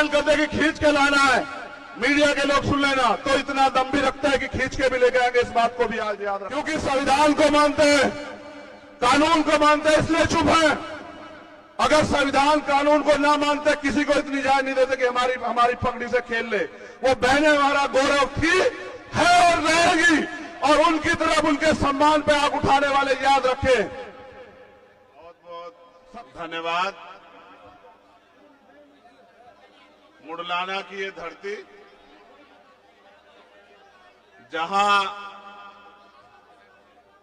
ऐलान कर दे कि खींच के लाना है, मीडिया के लोग सुन लेना, तो इतना दम भी रखते हैं कि खींच के भी लेके आएंगे। इस बात को भी आज याद रखें, क्योंकि संविधान को मानते हैं, कानून को मानते हैं, इसलिए चुप है। अगर संविधान कानून को ना मानते, किसी को इतनी इजाजत नहीं देते कि हमारी पगड़ी से खेल ले। वो बहनें हमारा गौरव थी, है और रहेगी, और उनकी तरफ उनके सम्मान पे आग उठाने वाले याद रखें। बहुत बहुत धन्यवाद। मुडलाना की ये धरती, जहां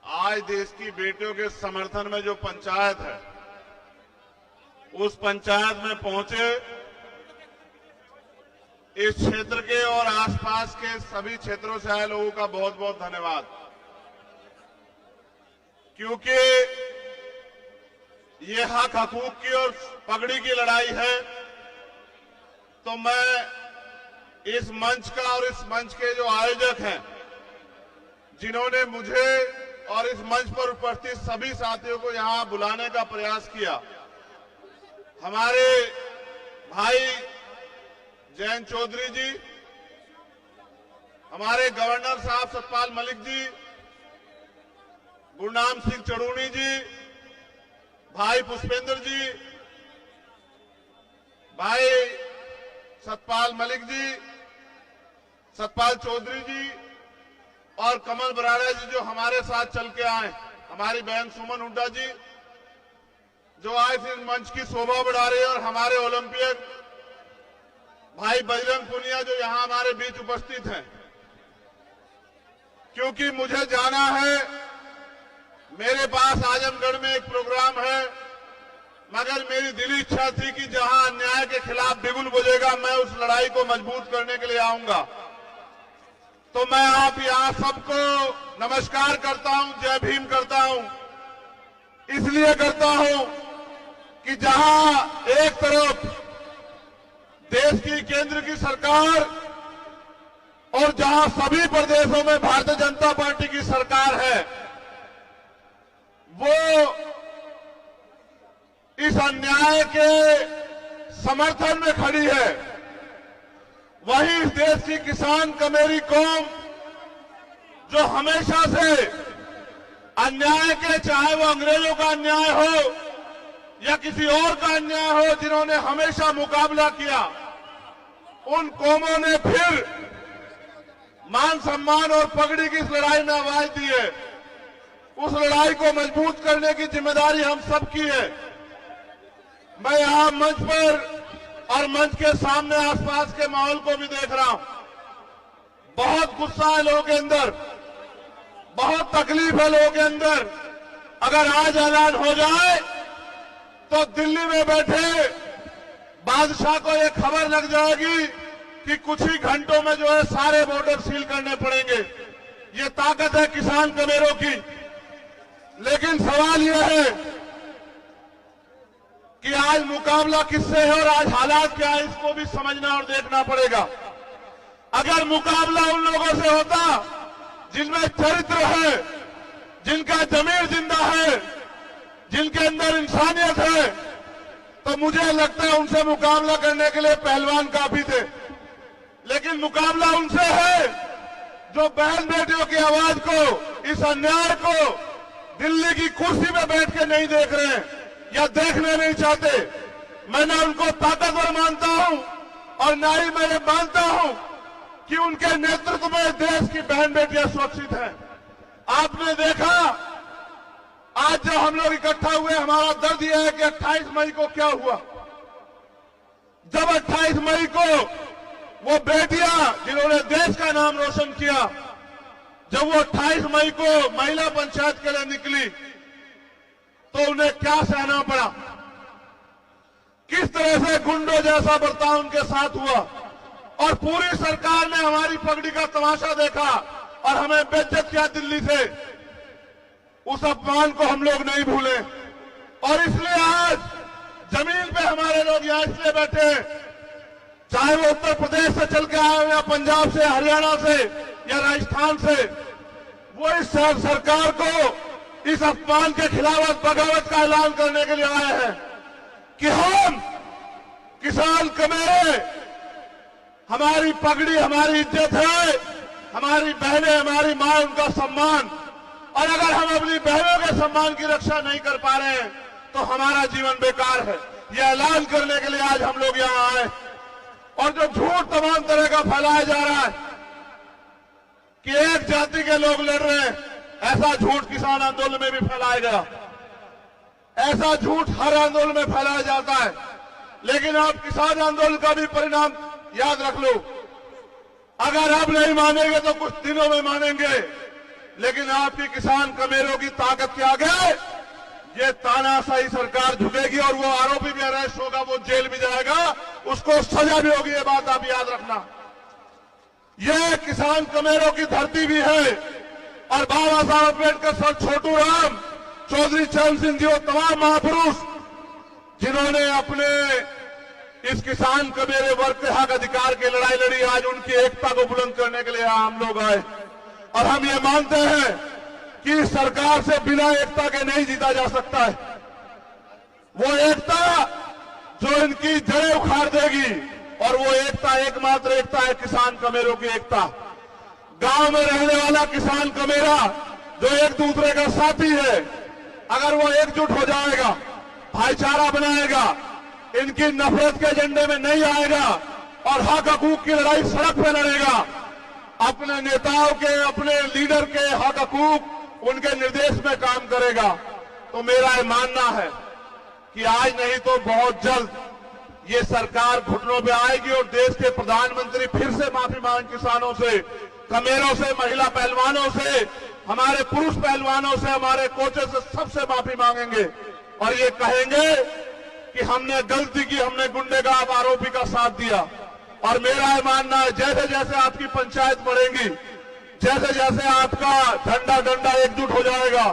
आज देश की बेटियों के समर्थन में जो पंचायत है, उस पंचायत में पहुंचे इस क्षेत्र के और आसपास के सभी क्षेत्रों से आए लोगों का बहुत बहुत धन्यवाद। क्योंकि ये हक हकूक की और पगड़ी की लड़ाई है, तो मैं इस मंच का और इस मंच के जो आयोजक हैं, जिन्होंने मुझे और इस मंच पर उपस्थित सभी साथियों को यहां बुलाने का प्रयास किया, हमारे भाई जयंत चौधरी जी, हमारे गवर्नर साहब सतपाल मलिक जी, गुरनाम सिंह चड़ूनी जी, भाई पुष्पेंद्र जी, भाई सतपाल मलिक जी, सतपाल चौधरी जी और कमल बराड़ा जी जो हमारे साथ चल के आए, हमारी बहन सुमन हुड्डा जी जो आज इस मंच की शोभा बढ़ा रहे हैं, और हमारे ओलंपियन भाई बजरंग पुनिया जो यहां हमारे बीच उपस्थित हैं। क्योंकि मुझे जाना है, मेरे पास आजमगढ़ में एक प्रोग्राम है, मगर मेरी दिली इच्छा थी कि जहां अन्याय के खिलाफ बिगुल बजेगा, मैं उस लड़ाई को मजबूत करने के लिए आऊंगा। तो मैं आप यहां सबको नमस्कार करता हूं, जय भीम करता हूं। इसलिए करता हूं कि जहां एक तरफ देश की केंद्र की सरकार और जहां सभी प्रदेशों में भारतीय जनता पार्टी की सरकार है, वो इस अन्याय के समर्थन में खड़ी है, वहीं इस देश की किसान कमेरी कौम जो हमेशा से अन्याय के, चाहे वो अंग्रेजों का अन्याय हो या किसी और का अन्याय हो, जिन्होंने हमेशा मुकाबला किया, उन कौमों ने फिर मान सम्मान और पगड़ी की इस लड़ाई में आवाज दी है। उस लड़ाई को मजबूत करने की जिम्मेदारी हम सबकी है। मैं यहां मंच पर और मंच के सामने आसपास के माहौल को भी देख रहा हूं। बहुत गुस्सा है लोगों के अंदर, बहुत तकलीफ है लोगों के अंदर। अगर आज ऐलान हो जाए तो दिल्ली में बैठे बादशाह को यह खबर लग जाएगी कि कुछ ही घंटों में जो है सारे बॉर्डर सील करने पड़ेंगे। ये ताकत है किसान कमेरों की। लेकिन सवाल यह है कि आज मुकाबला किससे है और आज हालात क्या है, इसको भी समझना और देखना पड़ेगा। अगर मुकाबला उन लोगों से होता जिनमें चरित्र है, जिनका जमीर जिंदा है, जिनके अंदर इंसानियत है, तो मुझे लगता है उनसे मुकाबला करने के लिए पहलवान काफी थे। लेकिन मुकाबला उनसे है जो बहन बेटियों की आवाज को, इस अन्याय को दिल्ली की कुर्सी में बैठ के नहीं देख रहे हैं या देखना नहीं चाहते। मैं ना उनको ताकतवर मानता हूं और ना ही मैं ये मानता हूं कि उनके नेतृत्व में देश की बहन बेटियां सुरक्षित हैं। आपने देखा आज जब हम लोग इकट्ठा हुए, हमारा दर्द यह है कि 28 मई को क्या हुआ। जब 28 मई को वो बेटियां जिन्होंने देश का नाम रोशन किया, जब वो 28 मई को महिला पंचायत के लिए निकली, तो उन्हें क्या सहना पड़ा, किस तरह से गुंडों जैसा बर्ताव उनके साथ हुआ, और पूरी सरकार ने हमारी पगड़ी का तमाशा देखा और हमें बेइज्जत किया दिल्ली से। उस अपमान को हम लोग नहीं भूले, और इसलिए आज जमीन पे हमारे लोग यहां इसलिए बैठे हैं, चाहे वो उत्तर प्रदेश से चल के आए हो या पंजाब से, हरियाणा से या राजस्थान से, वो इस सरकार को इस अपमान के खिलाफ बगावत का ऐलान करने के लिए आए हैं कि हम किसान कमेरे हमारी पगड़ी हमारी इज्जत है, हमारी बहनें हमारी मां उनका सम्मान। और अगर हम अपनी बहनों के सम्मान की रक्षा नहीं कर पा रहे हैं तो हमारा जीवन बेकार है। यह ऐलान करने के लिए आज हम लोग यहां आए। और जो झूठ तमाम तरह का फैलाया जा रहा है कि एक जाति के लोग लड़ रहे हैं, ऐसा झूठ किसान आंदोलन में भी फैलाया गया। ऐसा झूठ हर आंदोलन में फैलाया जाता है, लेकिन आप किसान आंदोलन का भी परिणाम याद रख लो। अगर आप नहीं मानेंगे तो कुछ दिनों में मानेंगे, लेकिन आपकी किसान कमेरों की ताकत के आगे ये तानाशाही सरकार झुकेगी और वो आरोपी भी अरेस्ट होगा, वो जेल भी जाएगा, उसको सजा भी होगी। ये बात आप याद रखना। ये किसान कमेरों की धरती भी है और बाबा साहब अम्बेडकर सर छोटू राम, चौधरी चरण सिंह जी, वो तमाम महापुरुष जिन्होंने अपने इस किसान कमेरे वर्ग के हक अधिकार की लड़ाई लड़ी, आज उनकी एकता को बुलंद करने के लिए हम लोग आए। और हम ये मानते हैं कि सरकार से बिना एकता के नहीं जीता जा सकता है। वो एकता जो इनकी जड़ें उखाड़ देगी, और वो एकता एकमात्र एकता है किसान कमेरों की एकता। गांव में रहने वाला किसान कमेरा जो एक दूसरे का साथी है, अगर वो एकजुट हो जाएगा, भाईचारा बनाएगा, इनकी नफरत के एजेंडे में नहीं आएगा और हक हकूक की लड़ाई सड़क पे लड़ेगा, अपने नेताओं के, अपने लीडर के हक हकूक उनके निर्देश में काम करेगा, तो मेरा ये मानना है कि आज नहीं तो बहुत जल्द ये सरकार घुटनों पे आएगी और देश के प्रधानमंत्री फिर से माफी मांग किसानों से, कमेरों से, महिला पहलवानों से, हमारे पुरुष पहलवानों से, हमारे कोचेस से, सबसे माफी मांगेंगे और ये कहेंगे कि हमने गलती की, हमने गुंडेगार आरोपी का साथ दिया। और मेरा ये मानना है जैसे जैसे आपकी पंचायत बढ़ेगी, जैसे जैसे आपका झंडा डंडा एकजुट हो जाएगा,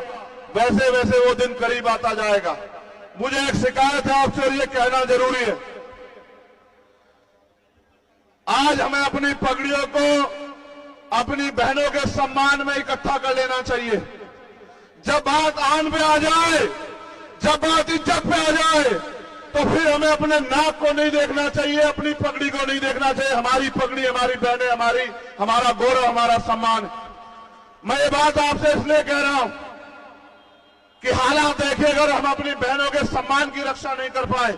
वैसे वैसे वो दिन करीब आता जाएगा। मुझे एक शिकायत है आपसे और ये कहना जरूरी है। आज हमें अपनी पगड़ियों को अपनी बहनों के सम्मान में इकट्ठा कर लेना चाहिए। जब बात आन पे आ जाए, जब बात इज्जत पे आ जाए, तो फिर हमें अपने नाक को नहीं देखना चाहिए, अपनी पगड़ी को नहीं देखना चाहिए। हमारी पगड़ी, हमारी बहनें, हमारा गौरव, हमारा सम्मान। मैं ये बात आपसे इसलिए कह रहा हूं कि हालात देखिए, अगर हम अपनी बहनों के सम्मान की रक्षा नहीं कर पाए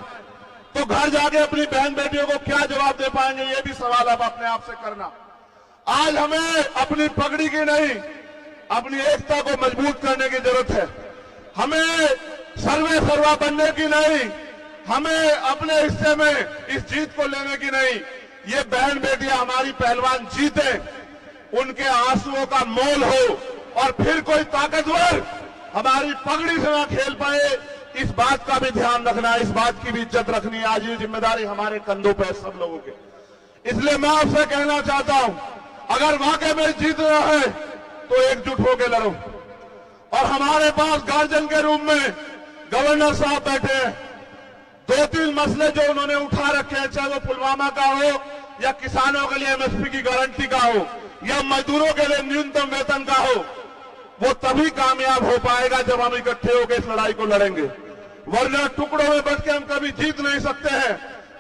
तो घर जाके अपनी बहन बेटियों को क्या जवाब दे पाएंगे, ये भी सवाल आप अपने आप से करना। आज हमें अपनी पगड़ी की नहीं, अपनी एकता को मजबूत करने की जरूरत है। हमें सर्वे सर्वा बनने की नहीं, हमें अपने हिस्से में इस जीत को लेने की नहीं। ये बहन बेटियां हमारी पहलवान जीते, उनके आंसुओं का मोल हो और फिर कोई ताकतवर हमारी पगड़ी से ना खेल पाए, इस बात का भी ध्यान रखना है, इस बात की भी इज्जत रखनी है। आज ये जिम्मेदारी हमारे कंधों पे है सब लोगों के। इसलिए मैं आपसे कहना चाहता हूं, अगर वाकई में जीतना है तो एकजुट होकर लड़ो। और हमारे पास गार्जियन के रूप में गवर्नर साहब बैठे हैं। 2-3 मसले जो उन्होंने उठा रखे हैं, चाहे वो पुलवामा का हो या किसानों के लिए एमएसपी की गारंटी का हो या मजदूरों के लिए न्यूनतम वेतन का हो, वो तभी कामयाब हो पाएगा जब हम इकट्ठे होकर इस लड़ाई को लड़ेंगे। वरना टुकड़ों में बच के हम कभी जीत नहीं सकते हैं।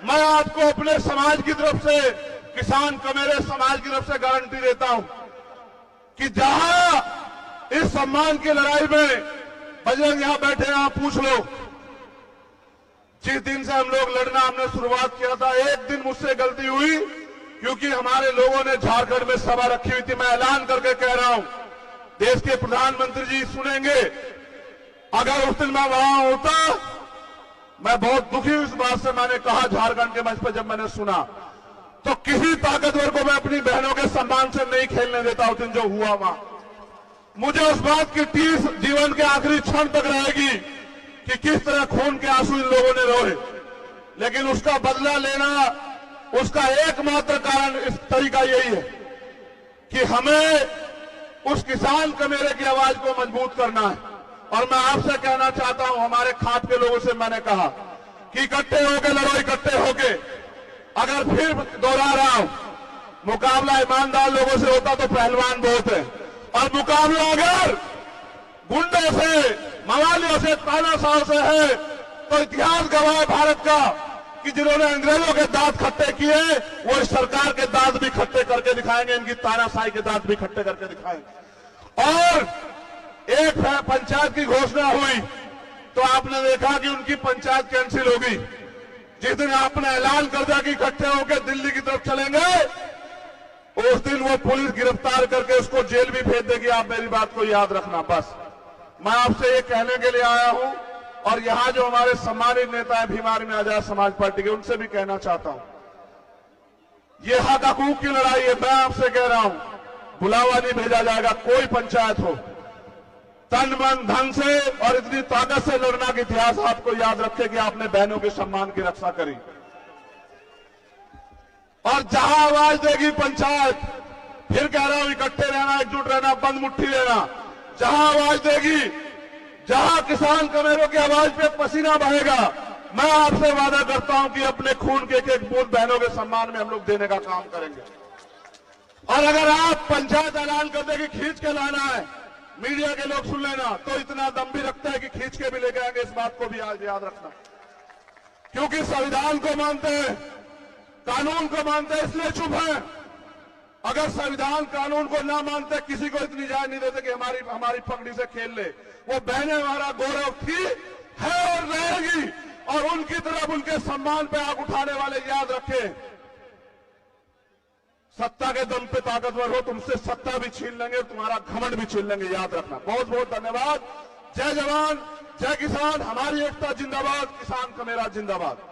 मैं आपको अपने समाज की तरफ से, किसान कमेरे समाज की तरफ से गारंटी देता हूं कि जहां इस सम्मान की लड़ाई में बजरंग यहां बैठे हैं, आप पूछ लो, जिस दिन से हम लोग लड़ना हमने शुरुआत किया था, एक दिन मुझसे गलती हुई क्योंकि हमारे लोगों ने झारखंड में सभा रखी हुई थी। मैं ऐलान करके कह रहा हूं, देश के प्रधानमंत्री जी सुनेंगे, अगर उस दिन मैं वहां होता, मैं बहुत दुखी हूं इस बात से। मैंने कहा झारखंड के मंच पर जब मैंने सुना, तो किसी ताकतवर को मैं अपनी बहनों के सम्मान से नहीं खेलने देता। उस दिन जो हुआ वहां, मुझे उस बात की टीस जीवन के आखिरी क्षण तक रहेगी कि किस तरह खून के आंसू इन लोगों ने रोए। लेकिन उसका बदला लेना, उसका एकमात्र कारण इस तरीका यही है कि हमें उस किसान कमेरे की आवाज को मजबूत करना है। और मैं आपसे कहना चाहता हूं, हमारे खाप के लोगों से मैंने कहा कि इकट्ठे होके लड़ो, इकट्ठे होके। अगर फिर दोहरा रहा हूं, मुकाबला ईमानदार लोगों से होता तो पहलवान बहुत है, और मुकाबला अगर गुंडों से, मवालियों से, तानाशाह से है, तो इतिहास गवाह है भारत का बाकी जिन्होंने अंग्रेजों के दांत खट्टे किए वो इस सरकार के दांत भी खट्टे करके दिखाएंगे, इनकी तानाशाही के दांत भी खट्टे करके दिखाएंगे। और एक पंचायत की घोषणा हुई तो आपने देखा कि उनकी पंचायत कैंसिल होगी। जिस दिन आपने ऐलान कर दिया कि इकट्ठे होकर दिल्ली की तरफ चलेंगे, उस दिन वो पुलिस गिरफ्तार करके उसको जेल भी भेज देगी। आप मेरी बात को याद रखना। बस मैं आपसे ये कहने के लिए आया हूं, और यहां जो हमारे सम्मानित नेता हैं भीम आर्मी आजाद समाज पार्टी के, उनसे भी कहना चाहता हूं, ये हक हकूक की लड़ाई है। मैं आपसे कह रहा हूं, बुलावा नहीं भेजा जाएगा। कोई पंचायत हो, तन मन धन से और इतनी ताकत से लड़ना कि इतिहास आपको याद रखे कि आपने बहनों के सम्मान की रक्षा करी। और जहां आवाज देगी पंचायत, फिर कह रहा हूं, इकट्ठे रहना, एकजुट रहना, बंद मुट्ठी रहना। जहां आवाज देगी, जहां किसान कमेरों की आवाज पे पसीना बहेगा, मैं आपसे वादा करता हूं कि अपने खून के एक एक बूंद बहनों के सम्मान में हम लोग देने का काम करेंगे। और अगर आप पंचायत ऐलान कर दे कि खींच के लाना है, मीडिया के लोग सुन लेना, तो इतना दम भी रखता है कि खींच के भी लेके आएंगे। इस बात को भी आज याद रखना, क्योंकि संविधान को मानते हैं, कानून को मानते हैं, इसलिए चुप है। अगर संविधान कानून को ना मानते, किसी को इतनी इजाजत नहीं देते कि हमारी पगड़ी से खेल ले। वो बहनें हमारा गौरव थी, है और रहेगी। और उनकी तरफ, उनके सम्मान पे आग उठाने वाले याद रखें, सत्ता के दम पे ताकतवर हो, तुमसे सत्ता भी छीन लेंगे, तुम्हारा घमंड भी छीन लेंगे। याद रखना। बहुत बहुत धन्यवाद। जय जवान, जय किसान। हमारी एकता जिंदाबाद, किसान का मेरा जिंदाबाद।